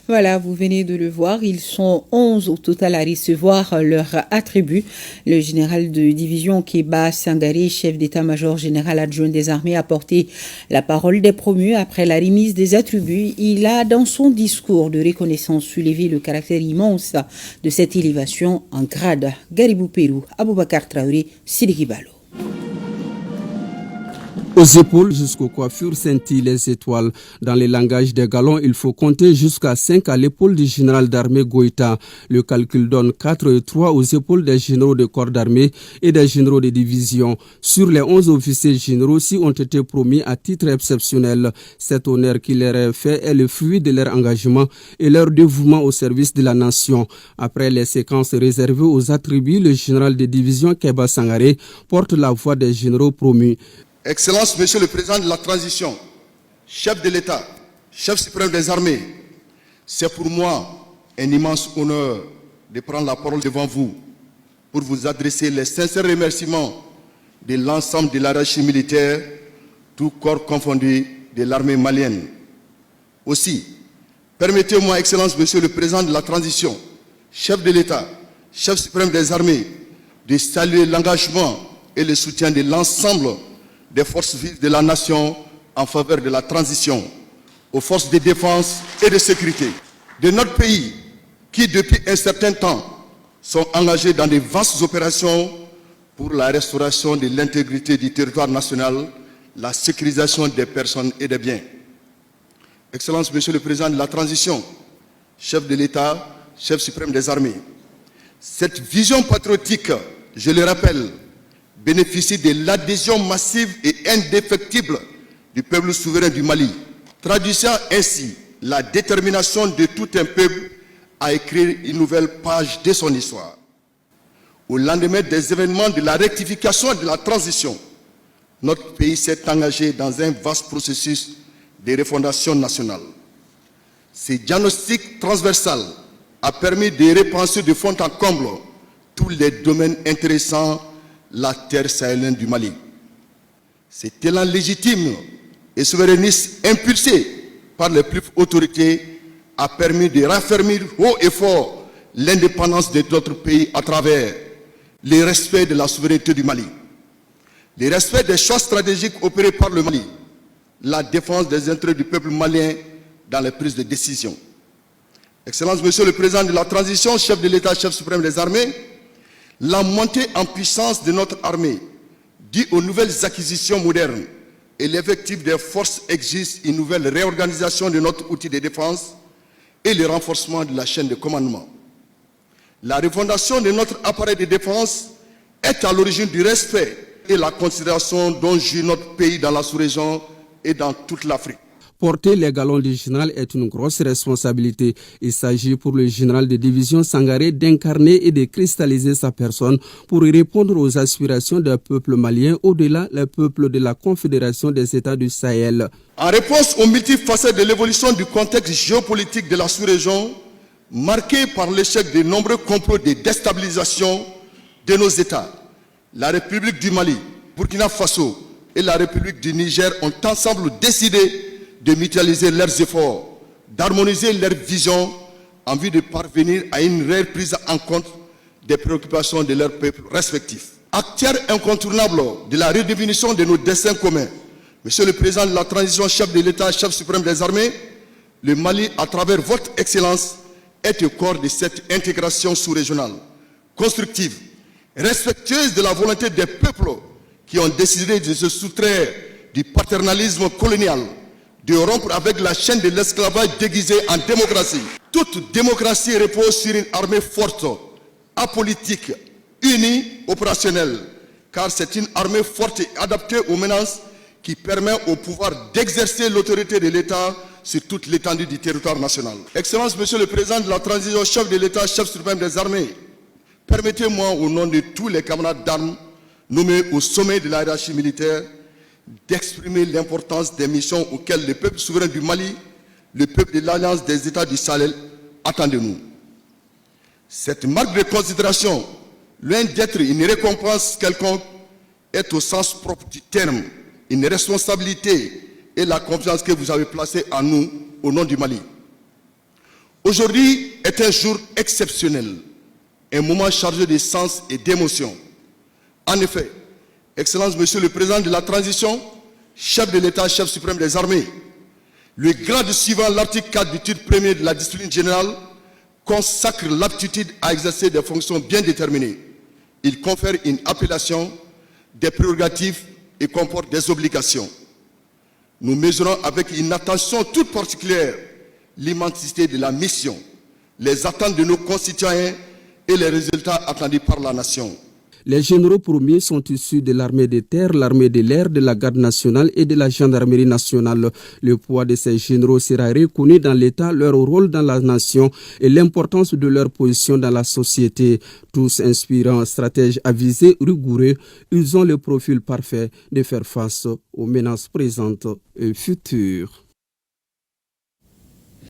Voilà, vous venez de le voir, ils sont 11 au total à recevoir leur attribut. Le général de division Kéba Sangaré, chef d'état-major général adjoint des armées, a porté la parole des promus après la remise des attributs. Il a, dans son discours de reconnaissance, soulevé le caractère immense de cette élévation en grade. Garibou Pérou, Aboubakar Traoré, Sidiki Balo. Aux épaules jusqu'aux coiffures scintillent les étoiles. Dans les langages des galons, il faut compter jusqu'à 5 à l'épaule du général d'armée Goïta. Le calcul donne 4 et 3 aux épaules des généraux de corps d'armée et des généraux de division. Sur les 11 officiers généraux, 6 ont été promis à titre exceptionnel. Cet honneur qui leur est fait est le fruit de leur engagement et leur dévouement au service de la nation. Après les séquences réservées aux attributs, le général de division Kéba Sangaré porte la voix des généraux promus. Excellence, Monsieur le Président de la Transition, chef de l'État, chef suprême des armées, c'est pour moi un immense honneur de prendre la parole devant vous pour vous adresser les sincères remerciements de l'ensemble de la hiérarchie militaire, tout corps confondu de l'armée malienne. Aussi, permettez-moi, Excellence, Monsieur le Président de la Transition, chef de l'État, chef suprême des armées, de saluer l'engagement et le soutien de l'ensemble des forces vives de la nation en faveur de la transition, aux forces de défense et de sécurité de notre pays qui, depuis un certain temps, sont engagés dans de vastes opérations pour la restauration de l'intégrité du territoire national, la sécurisation des personnes et des biens. Excellence, Monsieur le Président de la Transition, chef de l'État, chef suprême des armées, cette vision patriotique, je le rappelle, bénéficie de l'adhésion massive et indéfectible du peuple souverain du Mali, traduisant ainsi la détermination de tout un peuple à écrire une nouvelle page de son histoire. Au lendemain des événements de la rectification et de la transition, notre pays s'est engagé dans un vaste processus de refondation nationale. Ce diagnostic transversal a permis de repenser de fond en comble tous les domaines intéressants la terre sahélienne du Mali. Cet élan légitime et souverainiste impulsé par les plus hautes autorités a permis de raffermir haut et fort l'indépendance de notre pays à travers le respect de la souveraineté du Mali, le respect des choix stratégiques opérés par le Mali, la défense des intérêts du peuple malien dans les prises de décision. Excellence, Monsieur le Président de la Transition, chef de l'État, chef suprême des armées, la montée en puissance de notre armée, due aux nouvelles acquisitions modernes et l'effectif des forces exige une nouvelle réorganisation de notre outil de défense et le renforcement de la chaîne de commandement. La refondation de notre appareil de défense est à l'origine du respect et la considération dont jouit notre pays dans la sous-région et dans toute l'Afrique. Porter les galons du général est une grosse responsabilité. Il s'agit pour le général de division Sangaré d'incarner et de cristalliser sa personne pour répondre aux aspirations d'un peuple malien, au-delà le peuple de la Confédération des États du Sahel. En réponse aux multiples facettes de l'évolution du contexte géopolitique de la sous-région, marqué par l'échec de nombreux complots de déstabilisation de nos États, la République du Mali, Burkina Faso et la République du Niger ont ensemble décidé de mutualiser leurs efforts, d'harmoniser leurs visions en vue de parvenir à une réelle prise en compte des préoccupations de leurs peuples respectifs. Acteur incontournable de la redéfinition de nos destins communs, Monsieur le Président de la Transition, chef de l'État, chef suprême des armées, le Mali, à travers votre excellence, est au corps de cette intégration sous-régionale, constructive, respectueuse de la volonté des peuples qui ont décidé de se soustraire du paternalisme colonial, de rompre avec la chaîne de l'esclavage déguisée en démocratie. Toute démocratie repose sur une armée forte, apolitique, unie, opérationnelle, car c'est une armée forte et adaptée aux menaces qui permet au pouvoir d'exercer l'autorité de l'État sur toute l'étendue du territoire national. Excellence, Monsieur le Président de la Transition, chef de l'État, chef suprême des armées, permettez-moi au nom de tous les camarades d'armes nommés au sommet de la hiérarchie militaire d'exprimer l'importance des missions auxquelles le peuple souverain du Mali, le peuple de l'Alliance des États du Sahel, attend de nous. Cette marque de considération, loin d'être une récompense quelconque, est au sens propre du terme une responsabilité et la confiance que vous avez placée en nous au nom du Mali. Aujourd'hui est un jour exceptionnel, un moment chargé de sens et d'émotion. En effet, Excellence Monsieur le Président de la Transition, chef de l'État, chef suprême des armées, le grade suivant l'article 4 du titre 1er de la discipline générale consacre l'aptitude à exercer des fonctions bien déterminées. Il confère une appellation, des prérogatives et comporte des obligations. Nous mesurons avec une attention toute particulière l'immensité de la mission, les attentes de nos concitoyens et les résultats attendus par la nation. Les généraux promis sont issus de l'armée de terre, l'armée de l'air, de la garde nationale et de la gendarmerie nationale. Le poids de ces généraux sera reconnu dans l'État, leur rôle dans la nation et l'importance de leur position dans la société. Tous inspirants, stratèges avisés, rigoureux, ils ont le profil parfait de faire face aux menaces présentes et futures.